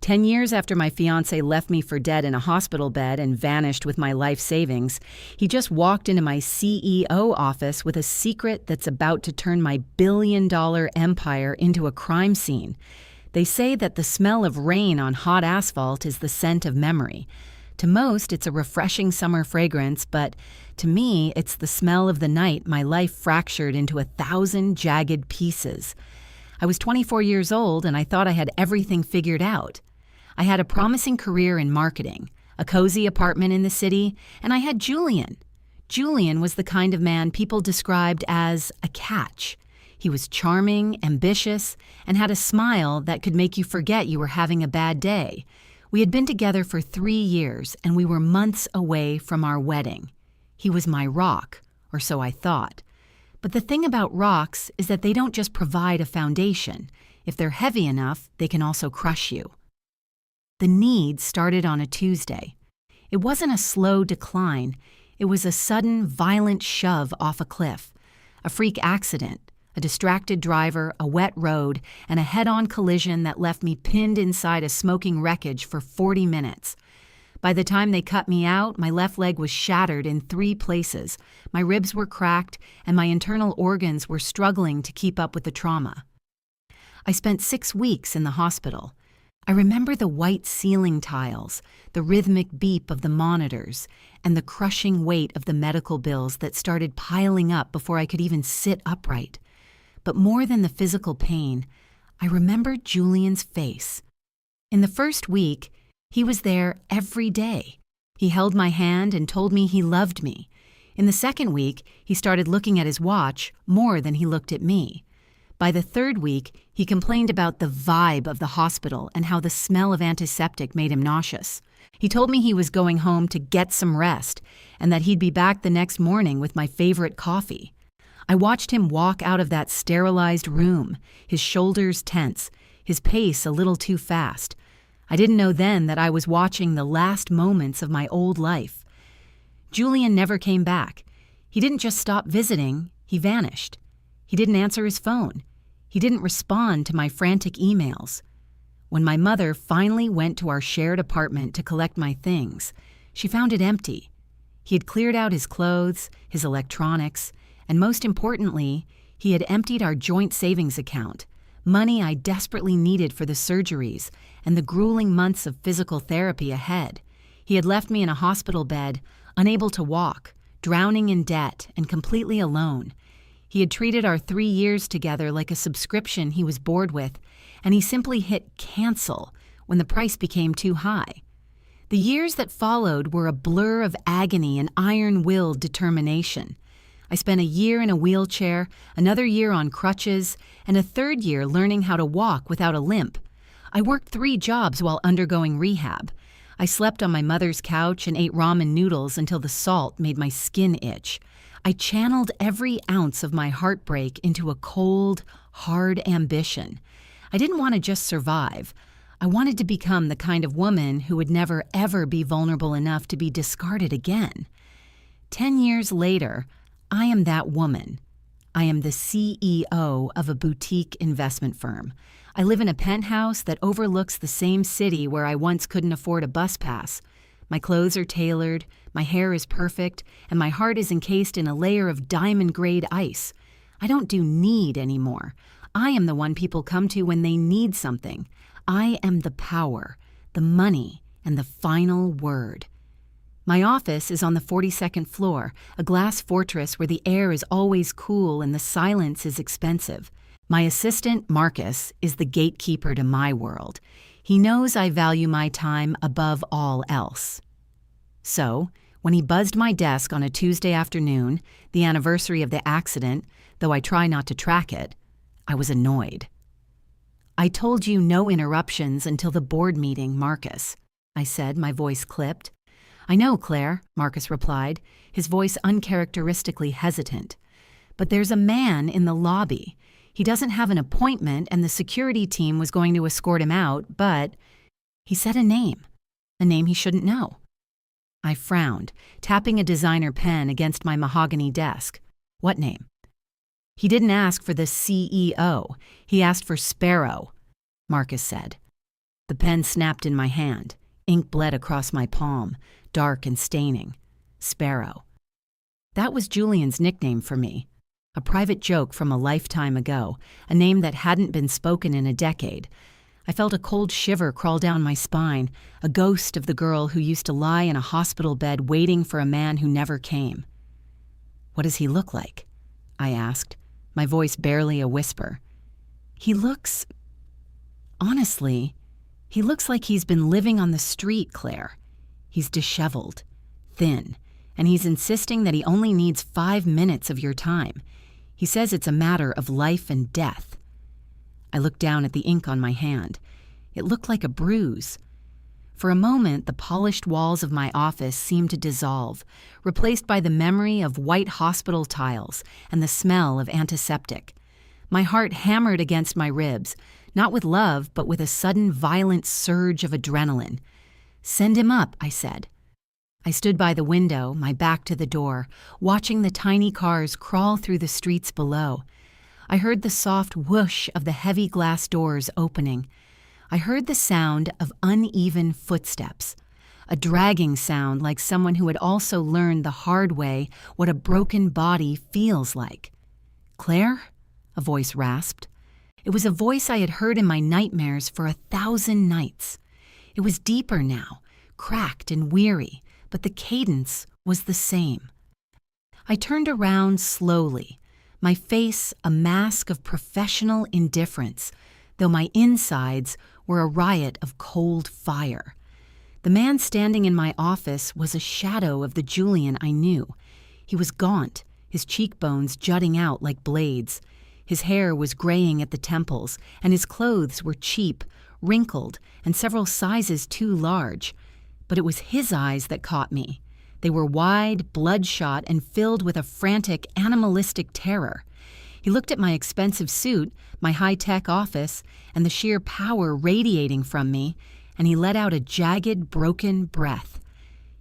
10 years after my fiancé left me for dead in a hospital bed and vanished with my life savings, he just walked into my CEO office with a secret that's about to turn my billion-dollar empire into a crime scene. They say that the smell of rain on hot asphalt is the scent of memory. To most, it's a refreshing summer fragrance, but to me, it's the smell of the night my life fractured into 1,000 jagged pieces. I was 24 years old and I thought I had everything figured out. I had a promising career in marketing, a cozy apartment in the city, and I had Julian. Julian was the kind of man people described as a catch. He was charming, ambitious, and had a smile that could make you forget you were having a bad day. We had been together for 3 years, and we were months away from our wedding. He was my rock, or so I thought. But the thing about rocks is that they don't just provide a foundation. If they're heavy enough, they can also crush you. The need started on a Tuesday. It wasn't a slow decline. It was a sudden, violent shove off a cliff. A freak accident, a distracted driver, a wet road, and a head-on collision that left me pinned inside a smoking wreckage for 40 minutes. By the time they cut me out, my left leg was shattered in 3 places. My ribs were cracked, and my internal organs were struggling to keep up with the trauma. I spent 6 weeks in the hospital. I remember the white ceiling tiles, the rhythmic beep of the monitors, and the crushing weight of the medical bills that started piling up before I could even sit upright. But more than the physical pain, I remember Julian's face. In the first week, he was there every day. He held my hand and told me he loved me. In the second week, he started looking at his watch more than he looked at me. By the third week, he complained about the vibe of the hospital and how the smell of antiseptic made him nauseous. He told me he was going home to get some rest and that he'd be back the next morning with my favorite coffee. I watched him walk out of that sterilized room, his shoulders tense, his pace a little too fast. I didn't know then that I was watching the last moments of my old life. Julian never came back. He didn't just stop visiting, he vanished. He didn't answer his phone. He didn't respond to my frantic emails. When my mother finally went to our shared apartment to collect my things, she found it empty. He had cleared out his clothes, his electronics, and most importantly, he had emptied our joint savings account, money I desperately needed for the surgeries and the grueling months of physical therapy ahead. He had left me in a hospital bed, unable to walk, drowning in debt, and completely alone. He had treated our 3 years together like a subscription he was bored with, and he simply hit cancel when the price became too high. The years that followed were a blur of agony and iron-willed determination. I spent a year in a wheelchair, another year on crutches, and a third year learning how to walk without a limp. I worked 3 jobs while undergoing rehab. I slept on my mother's couch and ate ramen noodles until the salt made my skin itch. I channeled every ounce of my heartbreak into a cold, hard ambition. I didn't want to just survive. I wanted to become the kind of woman who would never, ever be vulnerable enough to be discarded again. 10 years later, I am that woman. I am the CEO of a boutique investment firm. I live in a penthouse that overlooks the same city where I once couldn't afford a bus pass. My clothes are tailored, my hair is perfect, and my heart is encased in a layer of diamond-grade ice. I don't do need anymore. I am the one people come to when they need something. I am the power, the money, and the final word. My office is on the 42nd floor, a glass fortress where the air is always cool and the silence is expensive. My assistant, Marcus, is the gatekeeper to my world. He knows I value my time above all else. So, when he buzzed my desk on a Tuesday afternoon, the anniversary of the accident, though I try not to track it, I was annoyed. "I told you no interruptions until the board meeting, Marcus," I said, my voice clipped. "I know, Claire," Marcus replied, his voice uncharacteristically hesitant. "But there's a man in the lobby. He doesn't have an appointment and the security team was going to escort him out, but..." He said a name he shouldn't know. I frowned, tapping a designer pen against my mahogany desk. "What name?" "He didn't ask for the CEO. He asked for Sparrow," Marcus said. The pen snapped in my hand. Ink bled across my palm, dark and staining. Sparrow. That was Julian's nickname for me. A private joke from a lifetime ago, a name that hadn't been spoken in a decade. I felt a cold shiver crawl down my spine, a ghost of the girl who used to lie in a hospital bed waiting for a man who never came. "What does he look like?" I asked, my voice barely a whisper. Honestly, he looks like he's been living on the street, Claire. He's disheveled, thin, and he's insisting that he only needs 5 minutes of your time. He says it's a matter of life and death. I looked down at the ink on my hand. It looked like a bruise. For a moment, the polished walls of my office seemed to dissolve, replaced by the memory of white hospital tiles and the smell of antiseptic. My heart hammered against my ribs, not with love, but with a sudden violent surge of adrenaline. "Send him up," I said. I stood by the window, my back to the door, watching the tiny cars crawl through the streets below. I heard the soft whoosh of the heavy glass doors opening. I heard the sound of uneven footsteps, a dragging sound like someone who had also learned the hard way what a broken body feels like. "Claire?" a voice rasped. It was a voice I had heard in my nightmares for 1,000 nights. It was deeper now, cracked and weary, but the cadence was the same. I turned around slowly, my face a mask of professional indifference, though my insides were a riot of cold fire. The man standing in my office was a shadow of the Julian I knew. He was gaunt, his cheekbones jutting out like blades. His hair was graying at the temples, and his clothes were cheap, wrinkled, and several sizes too large. But it was his eyes that caught me. They were wide, bloodshot, and filled with a frantic, animalistic terror. He looked at my expensive suit, my high-tech office, and the sheer power radiating from me, and he let out a jagged, broken breath.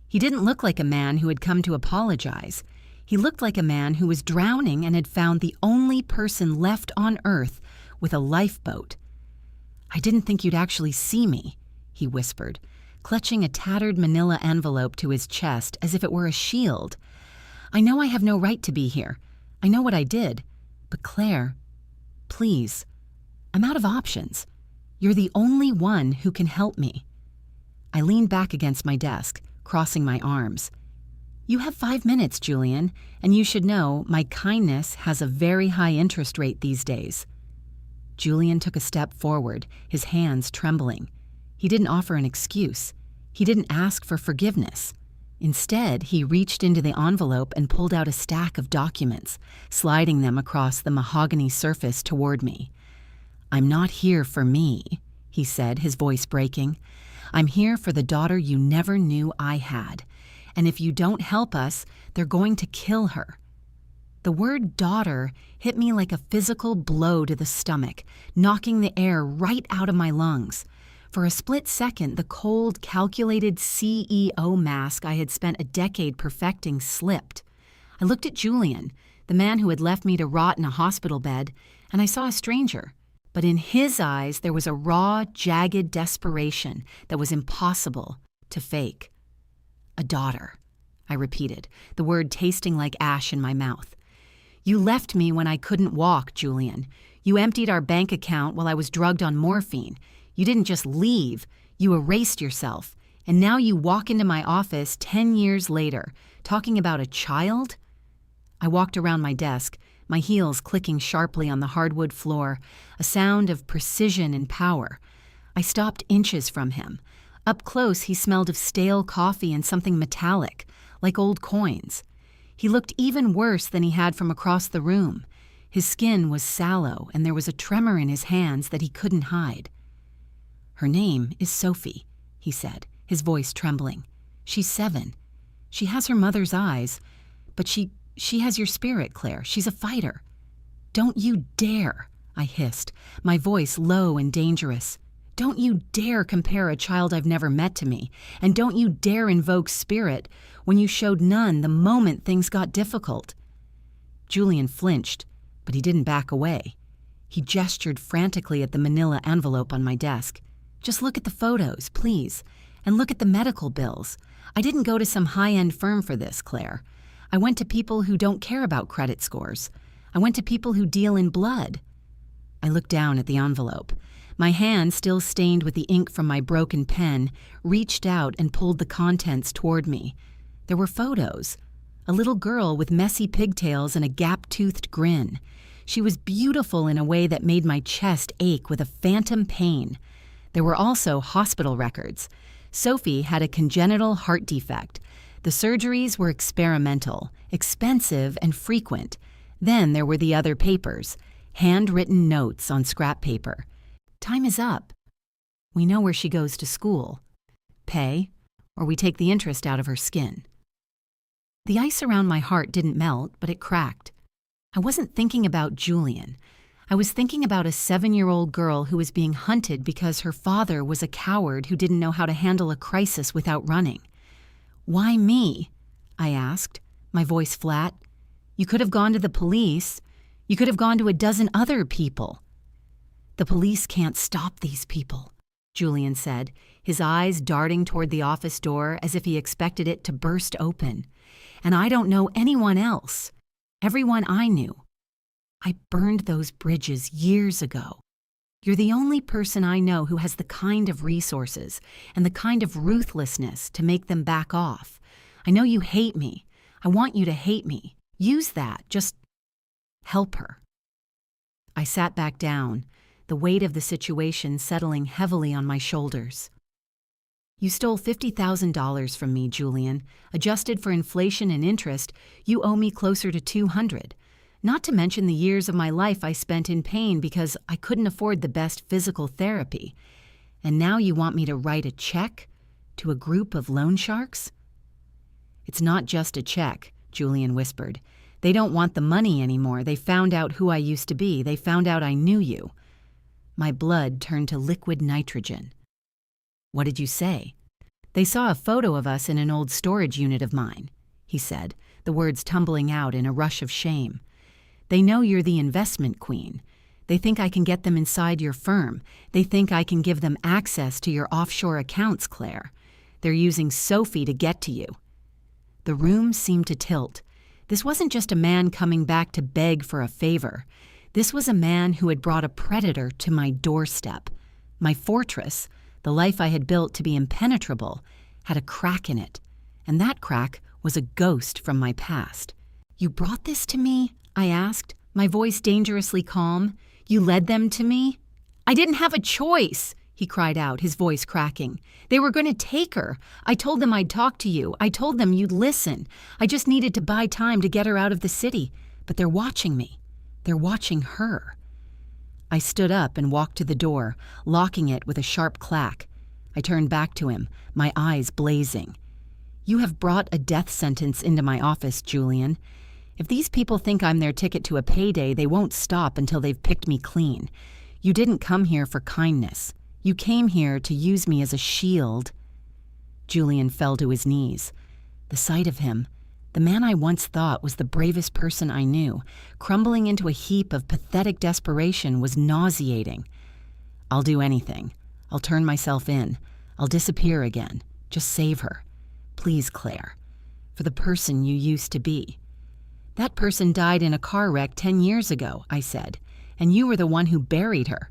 He didn't look like a man who had come to apologize. He looked like a man who was drowning and had found the only person left on Earth with a lifeboat. "I didn't think you'd actually see me," he whispered, clutching a tattered manila envelope to his chest as if it were a shield. "I know I have no right to be here. I know what I did. But Claire, please, I'm out of options. You're the only one who can help me." I leaned back against my desk, crossing my arms. "You have 5 minutes, Julian, and you should know my kindness has a very high interest rate these days." Julian took a step forward, his hands trembling. He didn't offer an excuse. He didn't ask for forgiveness. Instead, he reached into the envelope and pulled out a stack of documents, sliding them across the mahogany surface toward me. "I'm not here for me," he said, his voice breaking. "I'm here for the daughter you never knew I had. And if you don't help us, they're going to kill her." The word daughter hit me like a physical blow to the stomach, knocking the air right out of my lungs. For a split second, the cold, calculated CEO mask I had spent a decade perfecting slipped. I looked at Julian, the man who had left me to rot in a hospital bed, and I saw a stranger. But in his eyes, there was a raw, jagged desperation that was impossible to fake. "A daughter," I repeated, the word tasting like ash in my mouth. "You left me when I couldn't walk, Julian. You emptied our bank account while I was drugged on morphine. You didn't just leave, you erased yourself. And now you walk into my office 10 years later, talking about a child?" I walked around my desk, my heels clicking sharply on the hardwood floor, a sound of precision and power. I stopped inches from him. Up close, he smelled of stale coffee and something metallic, like old coins. He looked even worse than he had from across the room. His skin was sallow, and there was a tremor in his hands that he couldn't hide. "Her name is Sophie," he said, his voice trembling. "She's 7. She has her mother's eyes, but she has your spirit, Claire. She's a fighter." "Don't you dare," I hissed, my voice low and dangerous. "Don't you dare compare a child I've never met to me, and don't you dare invoke spirit when you showed none the moment things got difficult." Julian flinched, but he didn't back away. He gestured frantically at the manila envelope on my desk. Just look at the photos, please, and look at the medical bills. I didn't go to some high-end firm for this, Claire. I went to people who don't care about credit scores. I went to people who deal in blood." I looked down at the envelope. My hand, still stained with the ink from my broken pen, reached out and pulled the contents toward me. There were photos. A little girl with messy pigtails and a gap-toothed grin. She was beautiful in a way that made my chest ache with a phantom pain. There were also hospital records. Sophie had a congenital heart defect. The surgeries were experimental, expensive, and frequent. Then there were the other papers, handwritten notes on scrap paper. "Time is up. We know where she goes to school. Pay, or we take the interest out of her skin." The ice around my heart didn't melt, but it cracked. I wasn't thinking about Julian. I was thinking about a 7-year-old girl who was being hunted because her father was a coward who didn't know how to handle a crisis without running. "Why me?" I asked, my voice flat. "You could have gone to the police. You could have gone to a dozen other people." "The police can't stop these people," Julian said, his eyes darting toward the office door as if he expected it to burst open. "And I don't know anyone else. Everyone I knew. I burned those bridges years ago. You're the only person I know who has the kind of resources and the kind of ruthlessness to make them back off. I know you hate me. I want you to hate me. Use that. Just help her." I sat back down, the weight of the situation settling heavily on my shoulders. "You stole $50,000 from me, Julian. Adjusted for inflation and interest, you owe me closer to $200. Not to mention the years of my life I spent in pain because I couldn't afford the best physical therapy. And now you want me to write a check to a group of loan sharks?" "It's not just a check," Julian whispered. "They don't want the money anymore. They found out who I used to be. They found out I knew you." My blood turned to liquid nitrogen. "What did you say?" "They saw a photo of us in an old storage unit of mine," he said, the words tumbling out in a rush of shame. "They know you're the investment queen. They think I can get them inside your firm. They think I can give them access to your offshore accounts, Claire. They're using Sophie to get to you." The room seemed to tilt. This wasn't just a man coming back to beg for a favor. This was a man who had brought a predator to my doorstep. My fortress, the life I had built to be impenetrable, had a crack in it. And that crack was a ghost from my past. "You brought this to me?" I asked, my voice dangerously calm. "You led them to me?" "I didn't have a choice," he cried out, his voice cracking. "They were going to take her. I told them I'd talk to you. I told them you'd listen. I just needed to buy time to get her out of the city. But they're watching me. They're watching her." I stood up and walked to the door, locking it with a sharp clack. I turned back to him, my eyes blazing. "You have brought a death sentence into my office, Julian. If these people think I'm their ticket to a payday, they won't stop until they've picked me clean. You didn't come here for kindness. You came here to use me as a shield." Julian fell to his knees. The sight of him, the man I once thought was the bravest person I knew, crumbling into a heap of pathetic desperation was nauseating. "I'll do anything. I'll turn myself in. I'll disappear again. Just save her. Please, Claire. For the person you used to be." "That person died in a car wreck 10 years ago," I said, "and you were the one who buried her."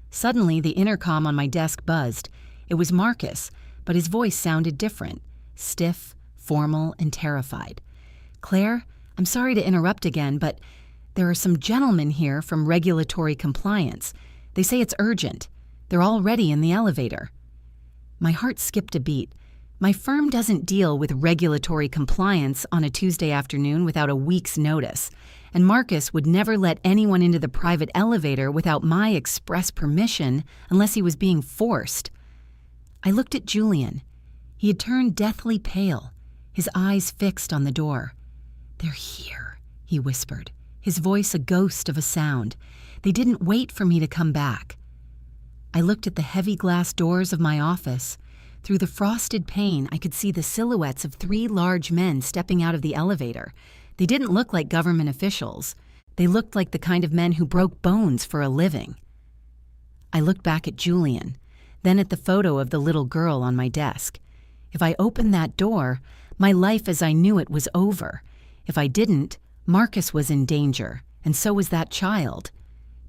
Suddenly, the intercom on my desk buzzed. It was Marcus, but his voice sounded different, stiff, formal, and terrified. "Claire, I'm sorry to interrupt again, but there are some gentlemen here from regulatory compliance. They say it's urgent. They're already in the elevator." My heart skipped a beat. My firm doesn't deal with regulatory compliance on a Tuesday afternoon without a week's notice, and Marcus would never let anyone into the private elevator without my express permission unless he was being forced. I looked at Julian. He had turned deathly pale, his eyes fixed on the door. "They're here," he whispered, his voice a ghost of a sound. "They didn't wait for me to come back." I looked at the heavy glass doors of my office. Through the frosted pane, I could see the silhouettes of 3 large men stepping out of the elevator. They didn't look like government officials. They looked like the kind of men who broke bones for a living. I looked back at Julian. then at the photo of the little girl on my desk. If I opened that door, my life as I knew it was over. If I didn't, Marcus was in danger, and so was that child.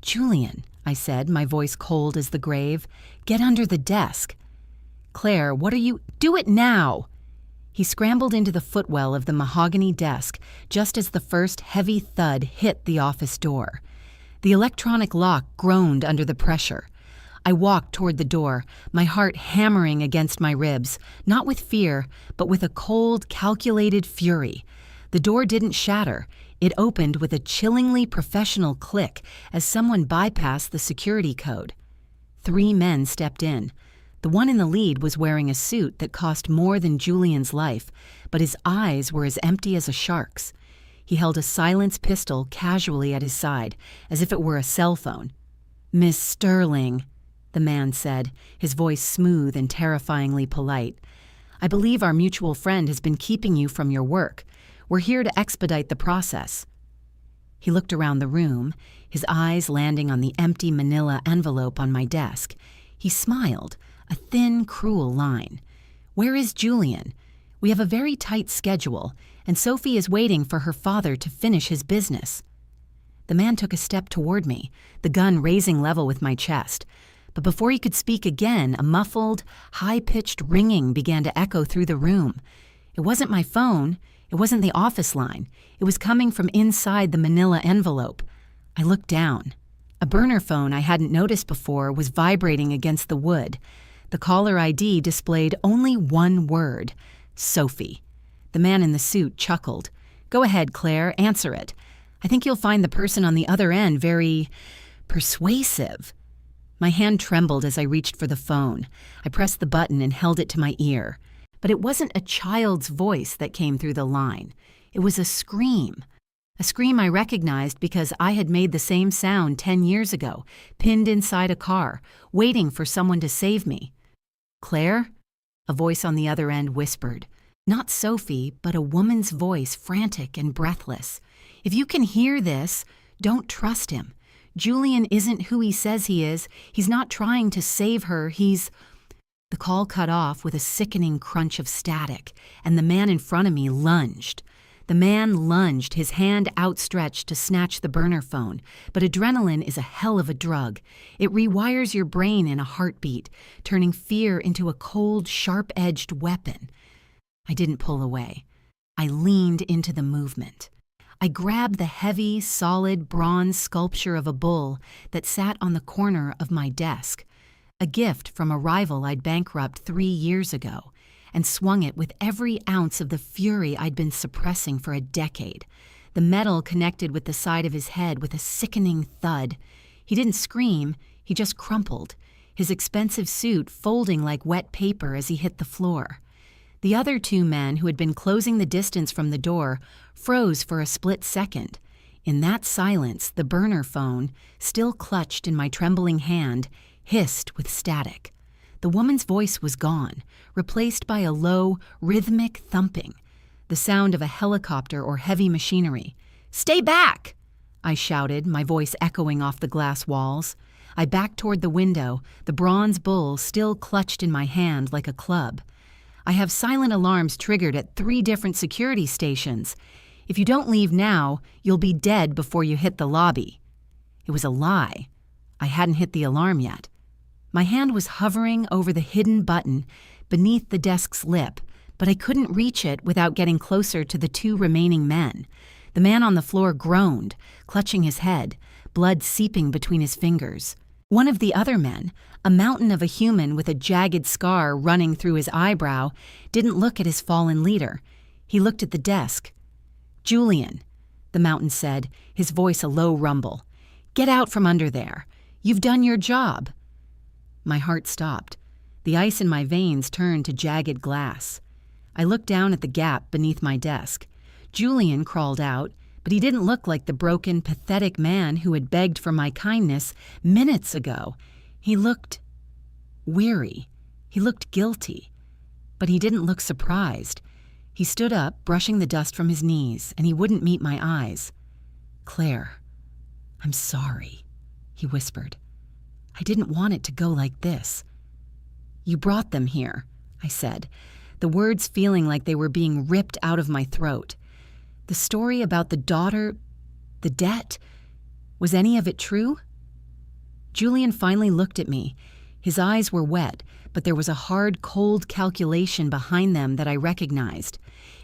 "Julian," I said, my voice cold as the grave, "get under the desk." "Claire, what are you— Do it now!" He scrambled into the footwell of the mahogany desk just as the first heavy thud hit the office door. The electronic lock groaned under the pressure. I walked toward the door, my heart hammering against my ribs, not with fear, but with a cold, calculated fury. The door didn't shatter. It opened with a chillingly professional click as someone bypassed the security code. 3 men stepped in. The one in the lead was wearing a suit that cost more than Julian's life, but his eyes were as empty as a shark's. He held a silenced pistol casually at his side, as if it were a cell phone. "Miss Sterling," the man said, his voice smooth and terrifyingly polite. "I believe our mutual friend has been keeping you from your work. We're here to expedite the process." He looked around the room, his eyes landing on the empty manila envelope on my desk. He smiled, a thin, cruel line. "Where is Julian? We have a very tight schedule, and Sophie is waiting for her father to finish his business." The man took a step toward me, the gun raising level with my chest. But before he could speak again, a muffled, high-pitched ringing began to echo through the room. It wasn't my phone. It wasn't the office line. It was coming from inside the manila envelope. I looked down. A burner phone I hadn't noticed before was vibrating against the wood. The caller ID displayed only one word: Sophie. The man in the suit chuckled. "Go ahead, Claire, answer it. I think you'll find the person on the other end very persuasive." My hand trembled as I reached for the phone. I pressed the button and held it to my ear. But it wasn't a child's voice that came through the line. It was a scream. A scream I recognized because I had made the same sound 10 years ago, pinned inside a car, waiting for someone to save me. "Claire?" A voice on the other end whispered. Not Sophie, but a woman's voice, frantic and breathless. "If you can hear this, don't trust him. Julian isn't who he says he is. He's not trying to save her. The call cut off with a sickening crunch of static, and the man in front of me lunged. The man lunged, his hand outstretched to snatch the burner phone. But adrenaline is a hell of a drug. It rewires your brain in a heartbeat, turning fear into a cold, sharp-edged weapon. I didn't pull away. I leaned into the movement. I grabbed the heavy, solid bronze sculpture of a bull that sat on the corner of my desk, a gift from a rival I'd bankrupted 3 years ago, and swung it with every ounce of the fury I'd been suppressing for a decade. The metal connected with the side of his head with a sickening thud. He didn't scream, he just crumpled, his expensive suit folding like wet paper as he hit the floor. The other 2 men who had been closing the distance from the door froze for a split second. In that silence, the burner phone, still clutched in my trembling hand, hissed with static. The woman's voice was gone, replaced by a low, rhythmic thumping, the sound of a helicopter or heavy machinery. "Stay back!" I shouted, my voice echoing off the glass walls. I backed toward the window, the bronze bull still clutched in my hand like a club. "I have silent alarms triggered at 3 different security stations. If you don't leave now, you'll be dead before you hit the lobby." It was a lie. I hadn't hit the alarm yet. My hand was hovering over the hidden button beneath the desk's lip, but I couldn't reach it without getting closer to the 2 remaining men. The man on the floor groaned, clutching his head, blood seeping between his fingers. One of the other men, a mountain of a human with a jagged scar running through his eyebrow, didn't look at his fallen leader. He looked at the desk. "Julian," the mountain said, his voice a low rumble. "Get out from under there. You've done your job." My heart stopped. The ice in my veins turned to jagged glass. I looked down at the gap beneath my desk. Julian crawled out, but he didn't look like the broken, pathetic man who had begged for my kindness minutes ago. He looked weary. He looked guilty. But he didn't look surprised. He stood up, brushing the dust from his knees, and he wouldn't meet my eyes. "Claire, I'm sorry," he whispered. "I didn't want it to go like this." You brought them here, I said, the words feeling like they were being ripped out of my throat. The story about the daughter, the debt, was any of it true? Julian finally looked at me. His eyes were wet, but there was a hard, cold calculation behind them that I recognized.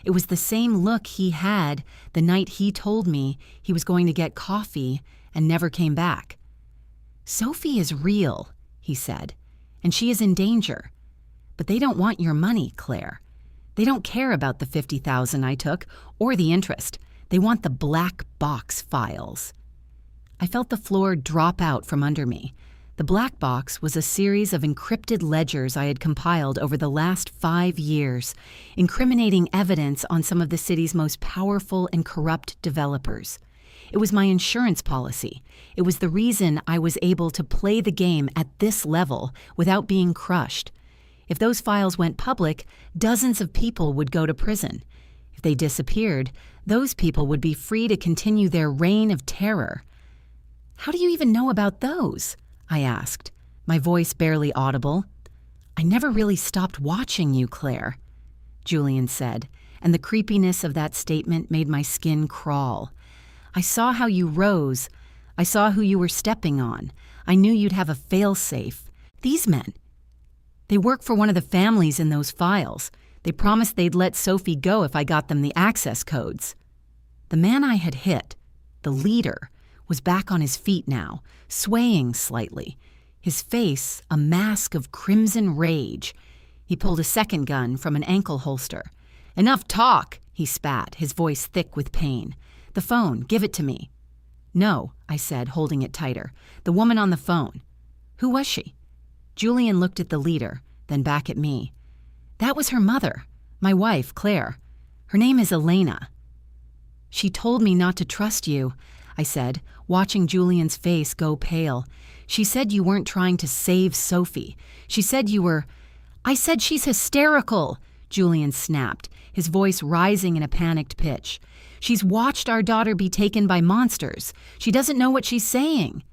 It was the same look he had the night he told me he was going to get coffee and never came back. Sophie is real, he said, and she is in danger. But they don't want your money, Claire. They don't care about the $50,000 I took or the interest. They want the black box files. I felt the floor drop out from under me. The black box was a series of encrypted ledgers I had compiled over the last 5 years, incriminating evidence on some of the city's most powerful and corrupt developers. It was my insurance policy. It was the reason I was able to play the game at this level without being crushed. If those files went public, dozens of people would go to prison. If they disappeared, those people would be free to continue their reign of terror. How do you even know about those? I asked, my voice barely audible. I never really stopped watching you, Claire, Julian said, and the creepiness of that statement made my skin crawl. I saw how you rose. I saw who you were stepping on. I knew you'd have a fail-safe. These men, they work for one of the families in those files. They promised they'd let Sophie go if I got them the access codes. The man I had hit, the leader, was back on his feet now, swaying slightly, his face a mask of crimson rage. He pulled a second gun from an ankle holster. "Enough talk," he spat, his voice thick with pain. "The phone, give it to me." "No," I said, holding it tighter. "The woman on the phone." "Who was she?" Julian looked at the leader, then back at me. "That was her mother, my wife, Claire. Her name is Elena." "She told me not to trust you," I said, watching Julian's face go pale. "She said you weren't trying to save Sophie. She said you were—" "I said she's hysterical," Julian snapped, his voice rising in a panicked pitch. "She's watched our daughter be taken by monsters. She doesn't know what she's saying."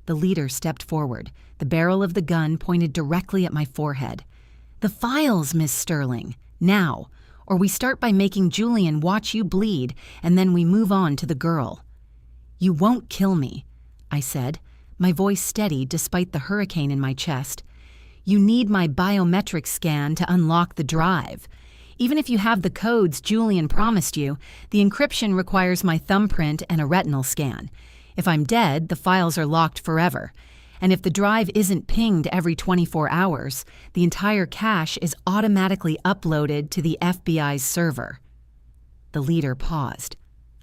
The leader stepped forward, the barrel of the gun pointed directly at my forehead. "The files, Miss Sterling, now, or we start by making Julian watch you bleed, and then we move on to the girl." "You won't kill me," I said, my voice steady despite the hurricane in my chest. "You need my biometric scan to unlock the drive. Even if you have the codes Julian promised you, the encryption requires my thumbprint and a retinal scan. If I'm dead, the files are locked forever. And if the drive isn't pinged every 24 hours, the entire cache is automatically uploaded to the FBI's server." The leader paused.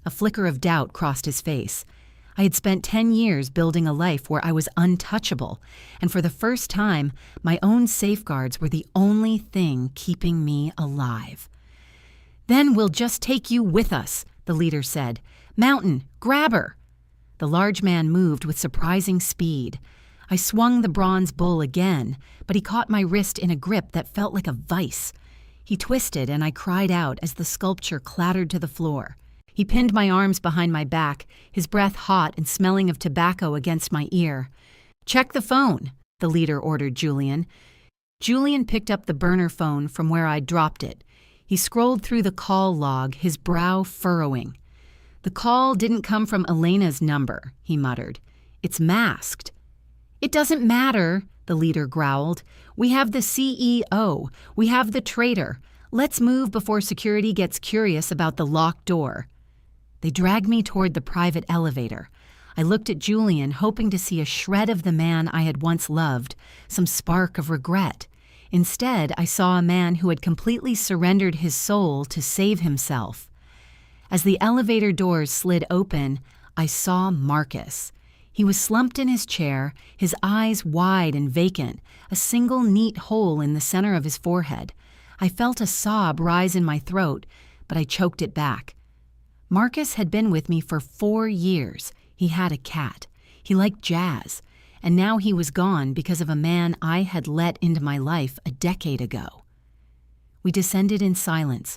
A flicker of doubt crossed his face. I had spent 10 years building a life where I was untouchable, and for the first time, my own safeguards were the only thing keeping me alive. "Then we'll just take you with us," the leader said. "Mountain, grab her." The large man moved with surprising speed. I swung the bronze bull again, but he caught my wrist in a grip that felt like a vice. He twisted, and I cried out as the sculpture clattered to the floor. He pinned my arms behind my back, his breath hot and smelling of tobacco against my ear. "Check the phone," the leader ordered Julian. Julian picked up the burner phone from where I'd dropped it. He scrolled through the call log, his brow furrowing. "The call didn't come from Elena's number," he muttered. "It's masked." "It doesn't matter," the leader growled. "We have the CEO. We have the traitor. Let's move before security gets curious about the locked door." They dragged me toward the private elevator. I looked at Julian, hoping to see a shred of the man I had once loved, some spark of regret. Instead, I saw a man who had completely surrendered his soul to save himself. As the elevator doors slid open, I saw Marcus. He was slumped in his chair, his eyes wide and vacant, a single neat hole in the center of his forehead. I felt a sob rise in my throat, but I choked it back. Marcus had been with me for 4 years. He had a cat. He liked jazz. And now he was gone because of a man I had let into my life a decade ago. We descended in silence.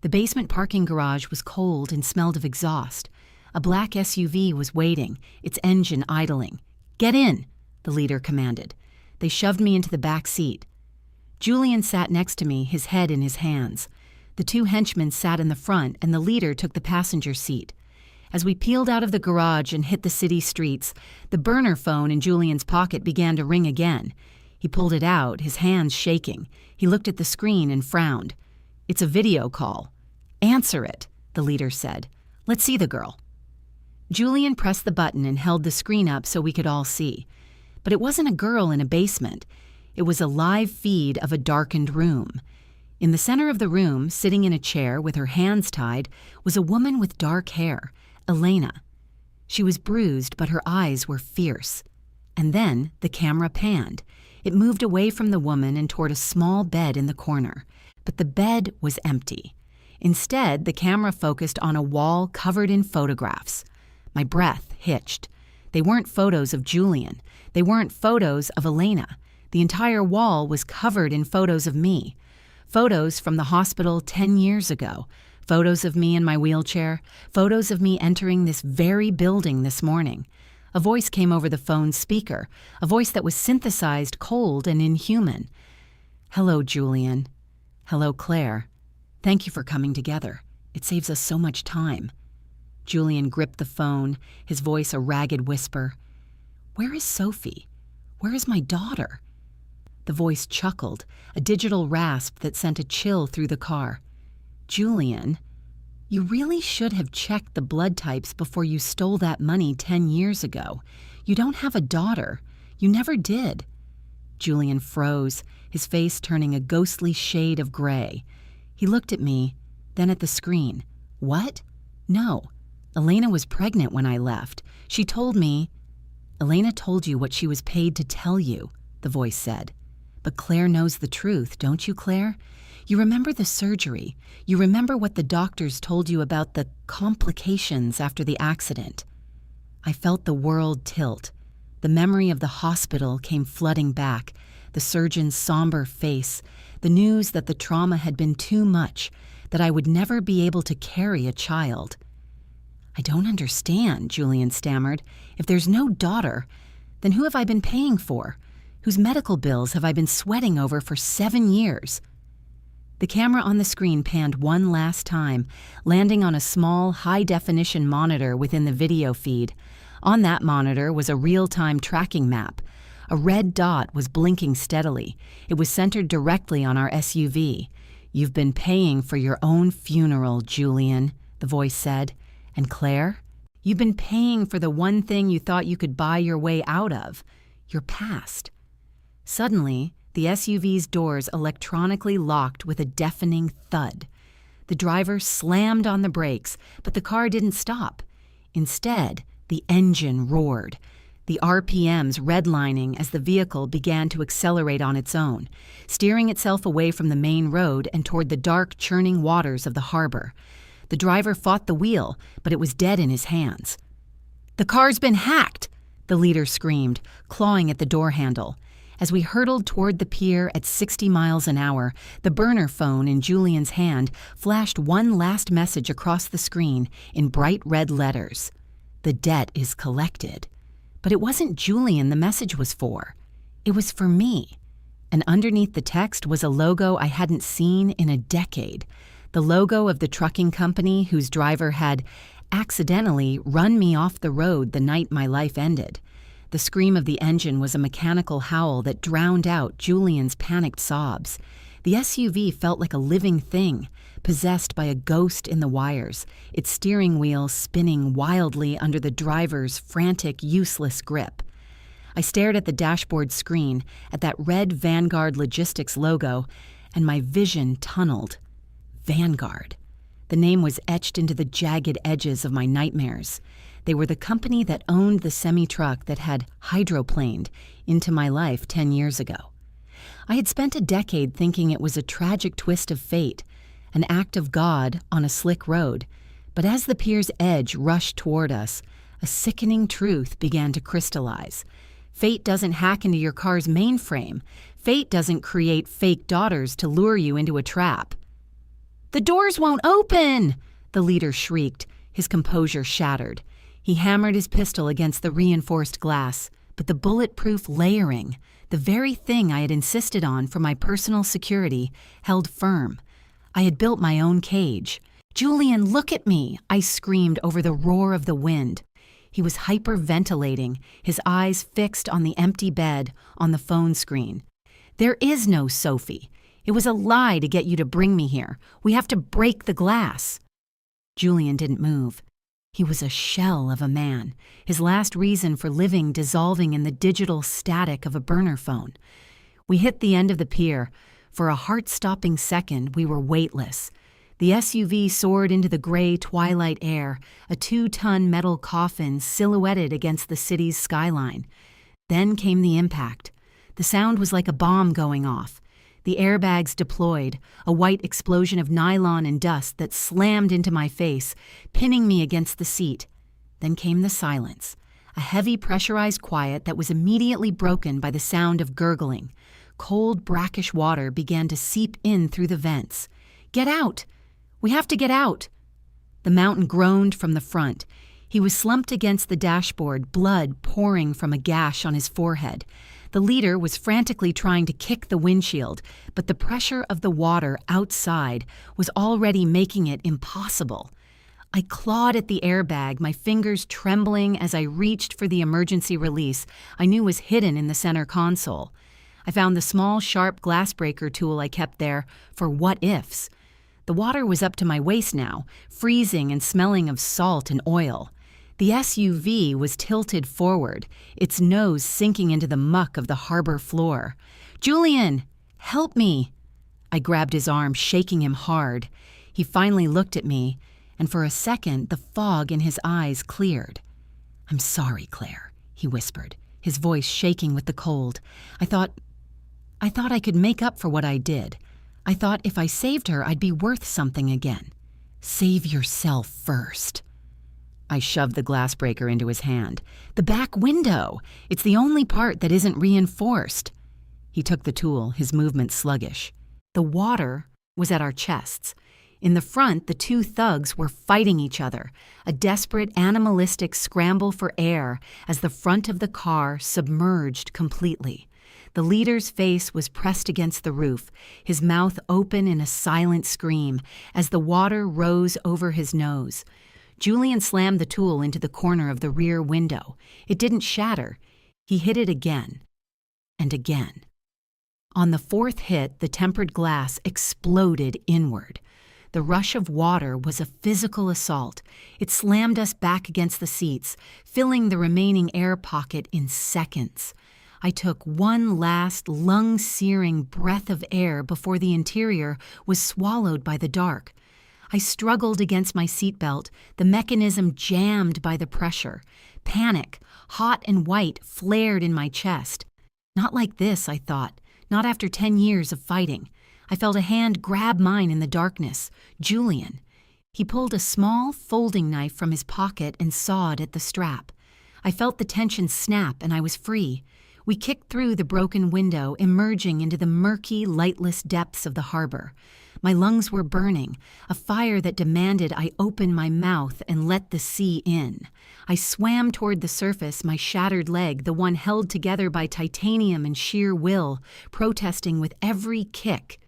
The basement parking garage was cold and smelled of exhaust. A black SUV was waiting, its engine idling. "Get in," the leader commanded. They shoved me into the back seat. Julian sat next to me, his head in his hands. The two henchmen sat in the front, and the leader took the passenger seat. As we peeled out of the garage and hit the city streets, the burner phone in Julian's pocket began to ring again. He pulled it out, his hands shaking. He looked at the screen and frowned. "It's a video call." "Answer it," the leader said. "Let's see the girl." Julian pressed the button and held the screen up so we could all see. But it wasn't a girl in a basement. It was a live feed of a darkened room. In the center of the room, sitting in a chair with her hands tied, was a woman with dark hair, Elena. She was bruised, but her eyes were fierce. And then the camera panned. It moved away from the woman and toward a small bed in the corner. But the bed was empty. Instead, the camera focused on a wall covered in photographs. My breath hitched. They weren't photos of Julian. They weren't photos of Elena. The entire wall was covered in photos of me. Photos from the hospital 10 years ago. Photos of me in my wheelchair. Photos of me entering this very building this morning. A voice came over the phone's speaker, a voice that was synthesized, cold, and inhuman. "Hello, Julian. Hello, Claire. Thank you for coming together. It saves us so much time." Julian gripped the phone, his voice a ragged whisper. "Where is Sophie? Where is my daughter?" The voice chuckled, a digital rasp that sent a chill through the car. "Julian, you really should have checked the blood types before you stole that money 10 years ago. You don't have a daughter. You never did." Julian froze, his face turning a ghostly shade of gray. He looked at me, then at the screen. "What? No. Elena was pregnant when I left. She told me—" "Elena told you what she was paid to tell you," the voice said. "But Claire knows the truth, don't you, Claire? You remember the surgery. You remember what the doctors told you about the complications after the accident." I felt the world tilt. The memory of the hospital came flooding back, the surgeon's somber face, the news that the trauma had been too much, that I would never be able to carry a child. "I don't understand," Julian stammered. "If there's no daughter, then who have I been paying for? Whose medical bills have I been sweating over for 7 years? The camera on the screen panned one last time, landing on a small, high-definition monitor within the video feed. On that monitor was a real-time tracking map. A red dot was blinking steadily. It was centered directly on our SUV. "You've been paying for your own funeral, Julian," the voice said. "And Claire? You've been paying for the one thing you thought you could buy your way out of, your past." Suddenly, the SUV's doors electronically locked with a deafening thud. The driver slammed on the brakes, but the car didn't stop. Instead, the engine roared, the RPMs redlining as the vehicle began to accelerate on its own, steering itself away from the main road and toward the dark, churning waters of the harbor. The driver fought the wheel, but it was dead in his hands. "The car's been hacked!" the leader screamed, clawing at the door handle. As we hurtled toward the pier at 60 miles an hour, the burner phone in Julian's hand flashed one last message across the screen in bright red letters. "The debt is collected." But it wasn't Julian the message was for. It was for me. And underneath the text was a logo I hadn't seen in a decade. The logo of the trucking company whose driver had accidentally run me off the road the night my life ended. The scream of the engine was a mechanical howl that drowned out Julian's panicked sobs. The SUV felt like a living thing, possessed by a ghost in the wires, its steering wheel spinning wildly under the driver's frantic, useless grip. I stared at the dashboard screen, at that red Vanguard Logistics logo, and my vision tunneled. Vanguard. The name was etched into the jagged edges of my nightmares. They were the company that owned the semi-truck that had hydroplaned into my life 10 years ago. I had spent a decade thinking it was a tragic twist of fate, an act of God on a slick road. But as the pier's edge rushed toward us, a sickening truth began to crystallize. Fate doesn't hack into your car's mainframe. Fate doesn't create fake daughters to lure you into a trap. "The doors won't open!" the leader shrieked, his composure shattered. He hammered his pistol against the reinforced glass, but the bulletproof layering, The very thing I had insisted on for my personal security held firm. I had built my own cage. "Julian, look at me!" I screamed over the roar of the wind. He was hyperventilating, his eyes fixed on the empty bed on the phone screen. "There is no Sophie. It was a lie to get you to bring me here. We have to break the glass." Julian didn't move. He was a shell of a man, his last reason for living dissolving in the digital static of a burner phone. We hit the end of the pier. For a heart-stopping second, we were weightless. The SUV soared into the gray twilight air, a 2-ton metal coffin silhouetted against the city's skyline. Then came the impact. The sound was like a bomb going off. The airbags deployed, a white explosion of nylon and dust that slammed into my face, pinning me against the seat. Then came the silence, a heavy pressurized quiet that was immediately broken by the sound of gurgling. Cold, brackish water began to seep in through the vents. "Get out! We have to get out!" The mountain groaned from the front. He was slumped against the dashboard, blood pouring from a gash on his forehead. The leader was frantically trying to kick the windshield, but the pressure of the water outside was already making it impossible. I clawed at the airbag, my fingers trembling as I reached for the emergency release I knew was hidden in the center console. I found the small, sharp glassbreaker tool I kept there for what-ifs. The water was up to my waist now, freezing and smelling of salt and oil. The SUV was tilted forward, its nose sinking into the muck of the harbor floor. "Julian, help me!" I grabbed his arm, shaking him hard. He finally looked at me, and for a second the fog in his eyes cleared. "I'm sorry, Claire," he whispered, his voice shaking with the cold. I thought I could make up for what I did. I thought if I saved her, I'd be worth something again. Save yourself first." I shoved the glassbreaker into his hand. "The back window! It's the only part that isn't reinforced." He took the tool, his movement sluggish. The water was at our chests. In the front, the two thugs were fighting each other, a desperate, animalistic scramble for air as the front of the car submerged completely. The leader's face was pressed against the roof, his mouth open in a silent scream as the water rose over his nose. Julian slammed the tool into the corner of the rear window. It didn't shatter. He hit it again and again. On the fourth hit, the tempered glass exploded inward. The rush of water was a physical assault. It slammed us back against the seats, filling the remaining air pocket in seconds. I took one last lung-searing breath of air before the interior was swallowed by the dark. I struggled against my seatbelt, the mechanism jammed by the pressure. Panic, hot and white, flared in my chest. Not like this, I thought. Not after 10 years of fighting. I felt a hand grab mine in the darkness. Julian. He pulled a small folding knife from his pocket and sawed at the strap. I felt the tension snap and I was free. We kicked through the broken window, emerging into the murky, lightless depths of the harbor. My lungs were burning, a fire that demanded I open my mouth and let the sea in. I swam toward the surface, my shattered leg, the one held together by titanium and sheer will, protesting with every kick.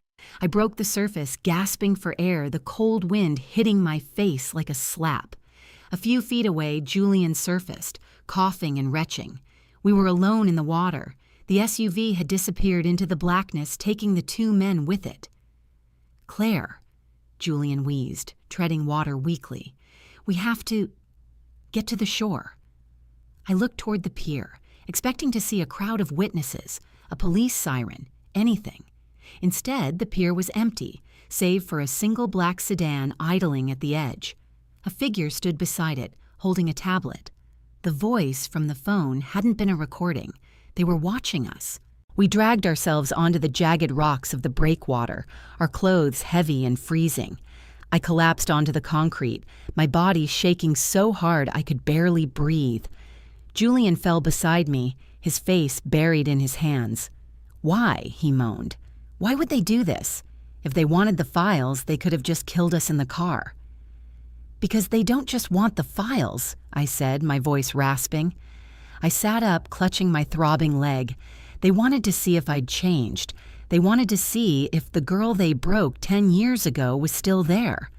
I broke the surface, gasping for air, the cold wind hitting my face like a slap. A few feet away, Julian surfaced, coughing and retching. We were alone in the water. The SUV had disappeared into the blackness, taking the two men with it. "Claire," Julian wheezed, treading water weakly. "We have to get to the shore." I looked toward the pier, expecting to see a crowd of witnesses, a police siren, anything. Instead, the pier was empty, save for a single black sedan idling at the edge. A figure stood beside it, holding a tablet. The voice from the phone hadn't been a recording. They were watching us. We dragged ourselves onto the jagged rocks of the breakwater, our clothes heavy and freezing. I collapsed onto the concrete, my body shaking so hard I could barely breathe. Julian fell beside me, his face buried in his hands. "Why?" he moaned. "Why would they do this? If they wanted the files, they could have just killed us in the car." "Because they don't just want the files," I said, my voice rasping. I sat up, clutching my throbbing leg. They wanted to see if I'd changed. They wanted to see if the girl they broke 10 years ago was still there.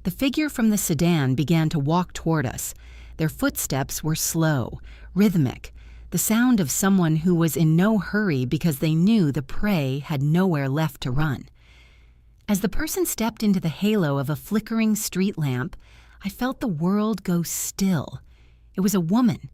The figure from the sedan began to walk toward us. Their footsteps were slow, rhythmic, the sound of someone who was in no hurry because they knew the prey had nowhere left to run. As the person stepped into the halo of a flickering street lamp, I felt the world go still. It was a woman.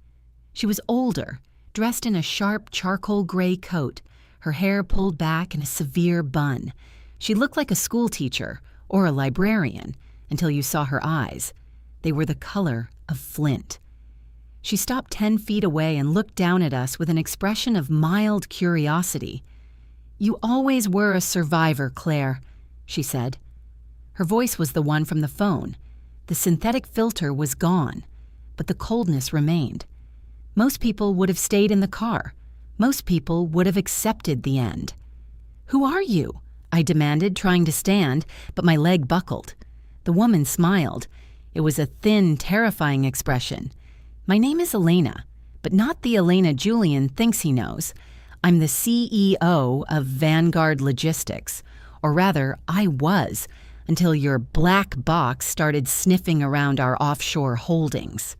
She was older, dressed in a sharp charcoal gray coat, her hair pulled back in a severe bun. She looked like a schoolteacher or a librarian until you saw her eyes. They were the color of flint. She stopped 10 feet away and looked down at us with an expression of mild curiosity. "You always were a survivor, Claire," she said. Her voice was the one from the phone. The synthetic filter was gone, but the coldness remained. Most people would have stayed in the car. Most people would have accepted the end. "Who are you?" I demanded, trying to stand, but my leg buckled. The woman smiled. It was a thin, terrifying expression. "My name is Elena, but not the Elena Julian thinks he knows. I'm the CEO of Vanguard Logistics. Or rather, I was, until your black box started sniffing around our offshore holdings."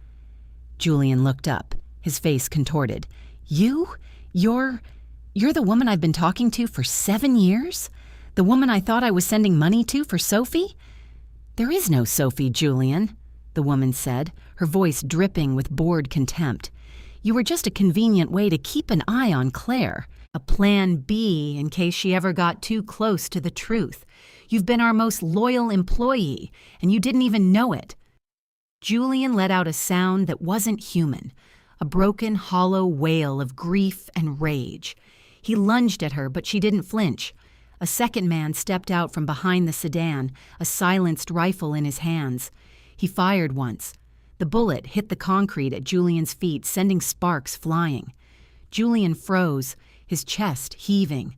Julian looked up, his face contorted. You're the woman I've been talking to for 7 years? The woman I thought I was sending money to for Sophie?" "There is no Sophie, Julian," the woman said, her voice dripping with bored contempt. "You were just a convenient way to keep an eye on Claire, a plan B in case she ever got too close to the truth. You've been our most loyal employee, and you didn't even know it." Julian let out a sound that wasn't human, a broken, hollow wail of grief and rage. He lunged at her, but she didn't flinch. A second man stepped out from behind the sedan, a silenced rifle in his hands. He fired once. The bullet hit the concrete at Julian's feet, sending sparks flying. Julian froze, his chest heaving.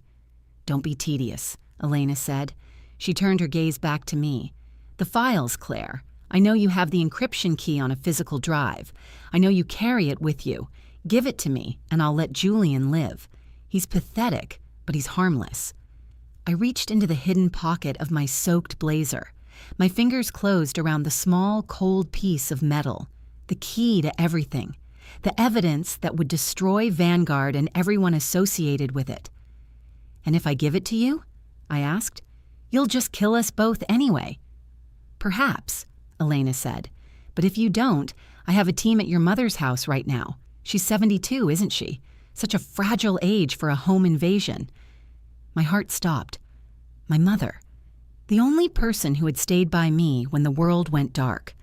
"Don't be tedious," Elena said. She turned her gaze back to me. "The files, Claire. I know you have the encryption key on a physical drive. I know you carry it with you. Give it to me, and I'll let Julian live. He's pathetic, but he's harmless." I reached into the hidden pocket of my soaked blazer. My fingers closed around the small, cold piece of metal, the key to everything, the evidence that would destroy Vanguard and everyone associated with it. "And if I give it to you?" I asked. "You'll just kill us both anyway." "Perhaps," Elena said. "But if you don't, I have a team at your mother's house right now. She's 72, isn't she? Such a fragile age for a home invasion." My heart stopped. My mother. The only person who had stayed by me when the world went dark.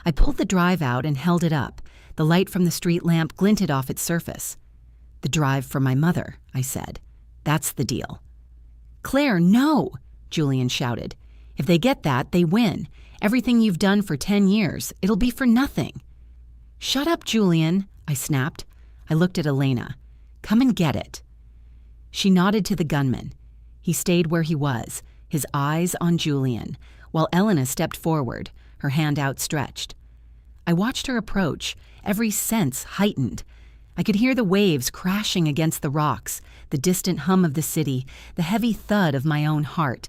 I pulled the drive out and held it up. The light from the street lamp glinted off its surface. "The drive for my mother," I said. "That's the deal." "Claire, no!" Julian shouted. "If they get that, they win. Everything you've done for 10 years, it'll be for nothing." "Shut up, Julian," I snapped. I looked at Elena. "Come and get it." She nodded to the gunman. He stayed where he was, his eyes on Julian, while Elena stepped forward, her hand outstretched. I watched her approach, every sense heightened. I could hear the waves crashing against the rocks, the distant hum of the city, the heavy thud of my own heart.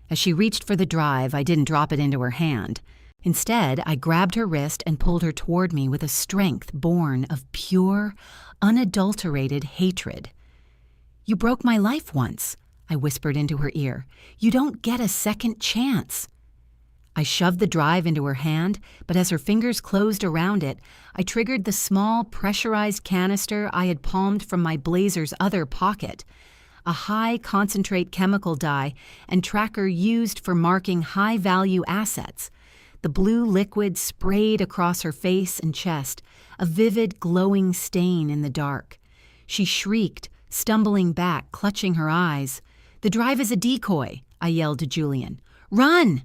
As she reached for the drive, I didn't drop it into her hand. Instead, I grabbed her wrist and pulled her toward me with a strength born of pure, unadulterated hatred. "You broke my life once," I whispered into her ear. "You don't get a second chance." I shoved the drive into her hand, but as her fingers closed around it, I triggered the small, pressurized canister I had palmed from my blazer's other pocket, a high-concentrate chemical dye and tracker used for marking high-value assets. The blue liquid sprayed across her face and chest, a vivid, glowing stain in the dark. She shrieked, stumbling back, clutching her eyes. "The drive is a decoy," I yelled to Julian. "Run!"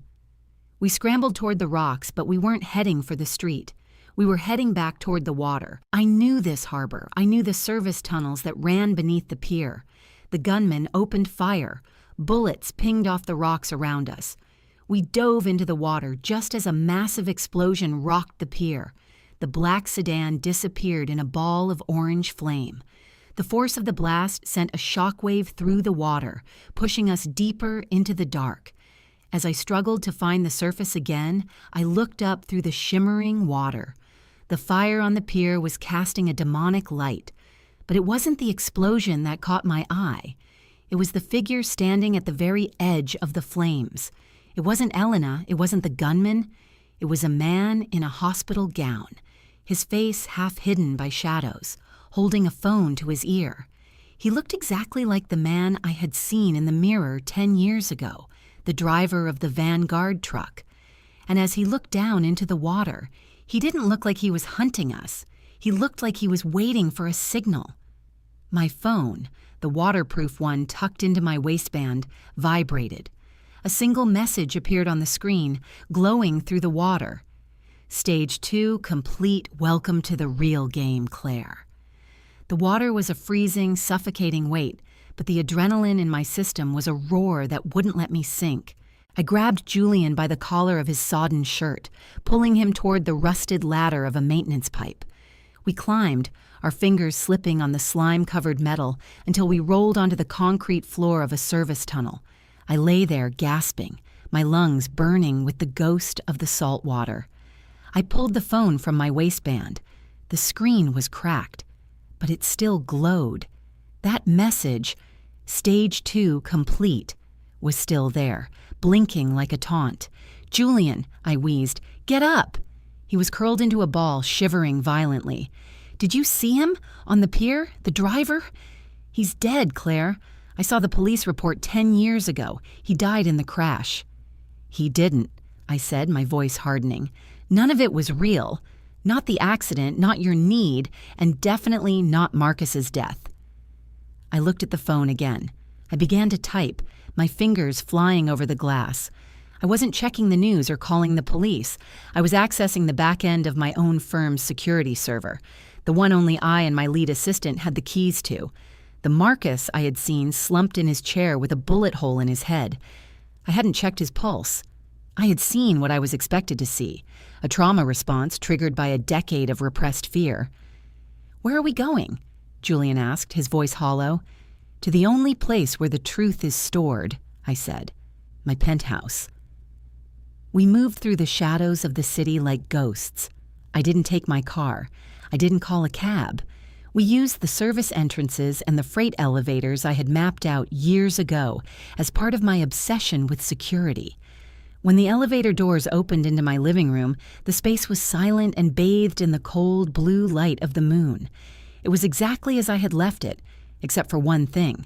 We scrambled toward the rocks, but we weren't heading for the street. We were heading back toward the water. I knew this harbor. I knew the service tunnels that ran beneath the pier. The gunman opened fire. Bullets pinged off the rocks around us. We dove into the water just as a massive explosion rocked the pier. The black sedan disappeared in a ball of orange flame. The force of the blast sent a shockwave through the water, pushing us deeper into the dark. As I struggled to find the surface again, I looked up through the shimmering water. The fire on the pier was casting a demonic light, but it wasn't the explosion that caught my eye. It was the figure standing at the very edge of the flames. It wasn't Elena, it wasn't the gunman. It was a man in a hospital gown, his face half hidden by shadows, holding a phone to his ear. He looked exactly like the man I had seen in the mirror 10 years ago, the driver of the Vanguard truck. And as he looked down into the water, he didn't look like he was hunting us. He looked like he was waiting for a signal. My phone, the waterproof one tucked into my waistband, vibrated. A single message appeared on the screen, glowing through the water. Stage 2 complete. Welcome to the real game, Claire. The water was a freezing, suffocating weight, but the adrenaline in my system was a roar that wouldn't let me sink. I grabbed Julian by the collar of his sodden shirt, pulling him toward the rusted ladder of a maintenance pipe. We climbed, our fingers slipping on the slime-covered metal until we rolled onto the concrete floor of a service tunnel. I lay there gasping, my lungs burning with the ghost of the salt water. I pulled the phone from my waistband. The screen was cracked, but it still glowed. That message, Stage 2 complete, was still there, blinking like a taunt. "Julian," I wheezed, "get up!" He was curled into a ball, shivering violently. "Did you see him? On the pier? The driver?" "He's dead, Claire. I saw the police report 10 years ago. He died in the crash." "He didn't," I said, my voice hardening. "None of it was real. Not the accident, not your need, and definitely not Marcus's death." I looked at the phone again. I began to type, my fingers flying over the glass. I wasn't checking the news or calling the police. I was accessing the back end of my own firm's security server, the one only I and my lead assistant had the keys to. The Marcus I had seen slumped in his chair with a bullet hole in his head. I hadn't checked his pulse. I had seen what I was expected to see, a trauma response triggered by a decade of repressed fear. "Where are we going?" Julian asked, his voice hollow. "To the only place where the truth is stored," I said. "My penthouse." We moved through the shadows of the city like ghosts. I didn't take my car. I didn't call a cab. We used the service entrances and the freight elevators I had mapped out years ago as part of my obsession with security. When the elevator doors opened into my living room, the space was silent and bathed in the cold blue light of the moon. It was exactly as I had left it, except for one thing.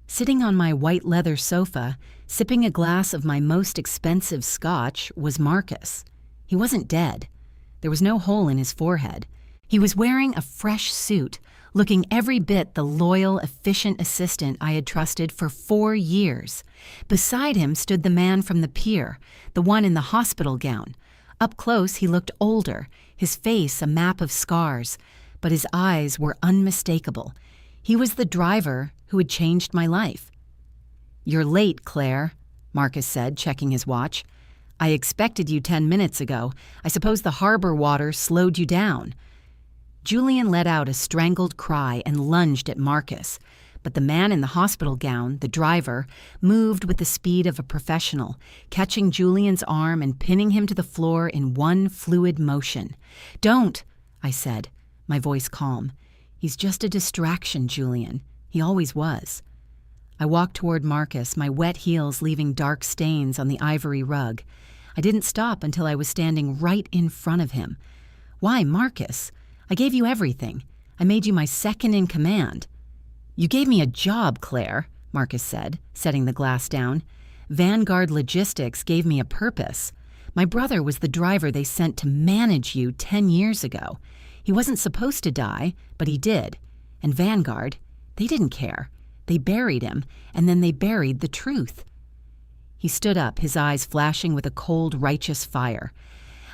Sitting on my white leather sofa, sipping a glass of my most expensive scotch, was Marcus. He wasn't dead. There was no hole in his forehead. He was wearing a fresh suit, looking every bit the loyal, efficient assistant I had trusted for 4 years. Beside him stood the man from the pier, the one in the hospital gown. Up close, he looked older, his face a map of scars, but his eyes were unmistakable. He was the driver who had changed my life. "You're late, Claire," Marcus said, checking his watch. "I expected you 10 minutes ago. I suppose the harbor water slowed you down." Julian let out a strangled cry and lunged at Marcus, but the man in the hospital gown, the driver, moved with the speed of a professional, catching Julian's arm and pinning him to the floor in one fluid motion. "Don't," I said, my voice calm. "He's just a distraction, Julian. He always was." I walked toward Marcus, my wet heels leaving dark stains on the ivory rug. I didn't stop until I was standing right in front of him. "Why, Marcus? I gave you everything. I made you my second in command." "You gave me a job, Claire," Marcus said, setting the glass down. "Vanguard Logistics gave me a purpose. My brother was the driver they sent to manage you 10 years ago. He wasn't supposed to die, but he did. And Vanguard, they didn't care. They buried him, and then they buried the truth." He stood up, his eyes flashing with a cold, righteous fire.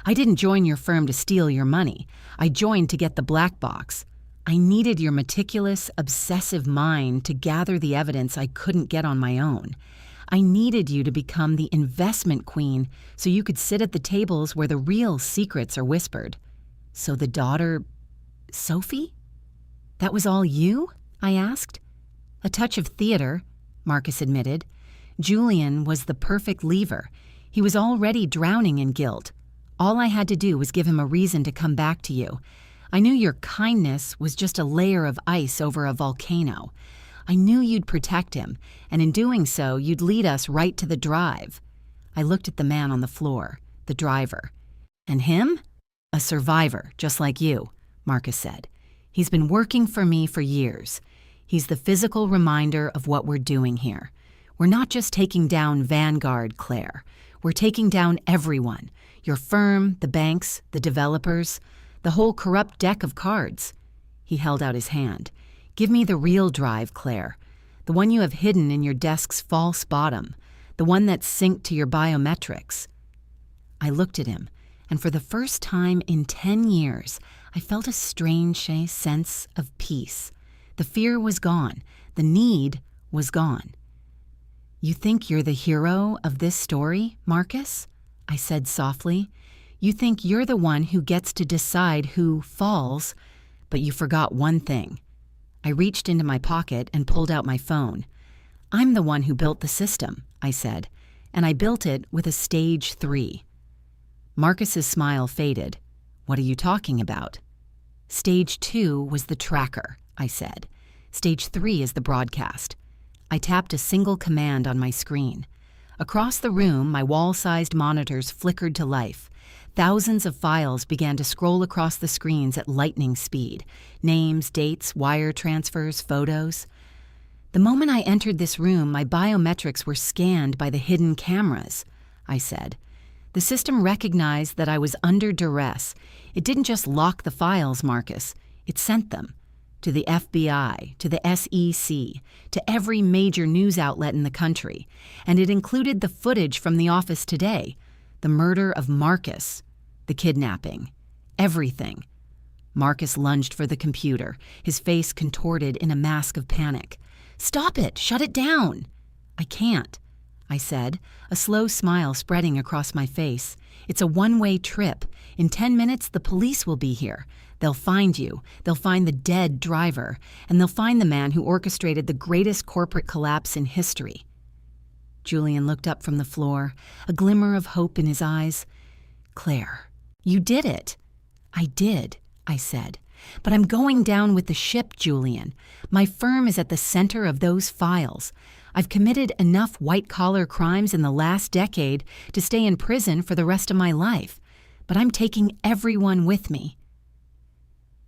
"I didn't join your firm to steal your money. I joined to get the black box. I needed your meticulous, obsessive mind to gather the evidence I couldn't get on my own. I needed you to become the investment queen so you could sit at the tables where the real secrets are whispered. So the daughter, Sophie? That was all you?" I asked. A touch of theater, Marcus admitted. Julian was the perfect lever. He was already drowning in guilt. All I had to do was give him a reason to come back to you. I knew your kindness was just a layer of ice over a volcano. I knew you'd protect him, and in doing so, you'd lead us right to the drive. I looked at the man on the floor, the driver. And him? A survivor, just like you, Marcus said. He's been working for me for years. He's the physical reminder of what we're doing here. We're not just taking down Vanguard, Claire. We're taking down everyone. Your firm, the banks, the developers, the whole corrupt deck of cards. He held out his hand. Give me the real drive, Claire. The one you have hidden in your desk's false bottom. The one that's synced to your biometrics. I looked at him, and for the first time in 10 years, I felt a strange sense of peace. The fear was gone. The need was gone. You think you're the hero of this story, Marcus? I said softly. You think you're the one who gets to decide who falls, but you forgot one thing. I reached into my pocket and pulled out my phone. I'm the one who built the system, I said, and I built it with a stage 3. Marcus's smile faded. What are you talking about? Stage 2 was the tracker, I said. Stage 3 is the broadcast. I tapped a single command on my screen. Across the room, my wall-sized monitors flickered to life. Thousands of files began to scroll across the screens at lightning speed. Names, dates, wire transfers, photos. The moment I entered this room, my biometrics were scanned by the hidden cameras, I said. The system recognized that I was under duress. It didn't just lock the files, Marcus. It sent them. To the FBI, to the SEC, to every major news outlet in the country. And it included the footage from the office today. The murder of Marcus. The kidnapping. Everything. Marcus lunged for the computer, his face contorted in a mask of panic. Stop it! Shut it down! I can't, I said, a slow smile spreading across my face. It's a one-way trip. In 10 minutes, the police will be here. They'll find you. They'll find the dead driver. And they'll find the man who orchestrated the greatest corporate collapse in history. Julian looked up from the floor, a glimmer of hope in his eyes. Claire, you did it. I did, I said. But I'm going down with the ship, Julian. My firm is at the center of those files. I've committed enough white-collar crimes in the last decade to stay in prison for the rest of my life. But I'm taking everyone with me.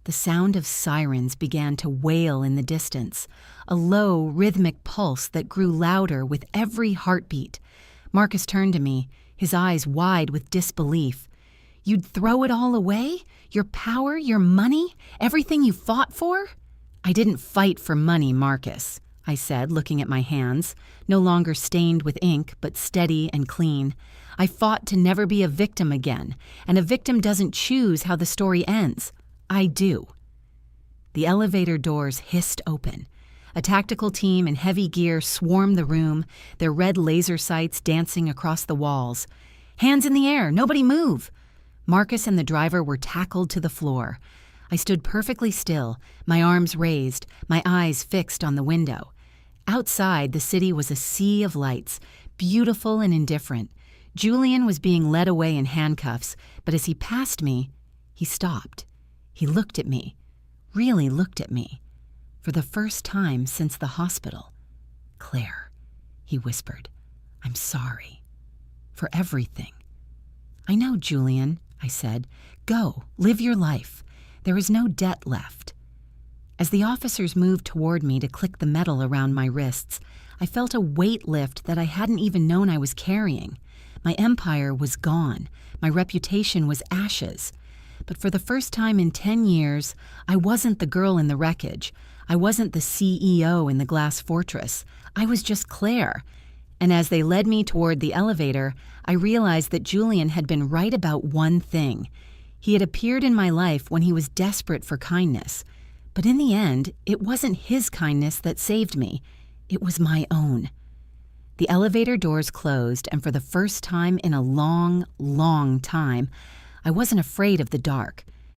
The sound of sirens began to wail in the distance, a low, rhythmic pulse that grew louder with every heartbeat. Marcus turned to me, his eyes wide with disbelief. You'd throw it all away? Your power, your money, everything you fought for? I didn't fight for money, Marcus, I said, looking at my hands, no longer stained with ink, but steady and clean. I fought to never be a victim again, and a victim doesn't choose how the story ends. I do. The elevator doors hissed open. A tactical team in heavy gear swarmed the room, their red laser sights dancing across the walls. Hands in the air, nobody move! Marcus and the driver were tackled to the floor. I stood perfectly still, my arms raised, my eyes fixed on the window. Outside, the city was a sea of lights, beautiful and indifferent. Julian was being led away in handcuffs, but as he passed me, he stopped. He looked at me, really looked at me, for the first time since the hospital. Claire, he whispered, I'm sorry. For everything. I know, Julian, I said. Go, live your life. There is no debt left. As the officers moved toward me to click the metal around my wrists, I felt a weight lift that I hadn't even known I was carrying. My empire was gone. My reputation was ashes. But for the first time in 10 years, I wasn't the girl in the wreckage. I wasn't the CEO in the glass fortress. I was just Claire. And as they led me toward the elevator, I realized that Julian had been right about one thing. He had appeared in my life when he was desperate for kindness. But in the end, it wasn't his kindness that saved me. It was my own. The elevator doors closed, and for the first time in a long, long time, I wasn't afraid of the dark.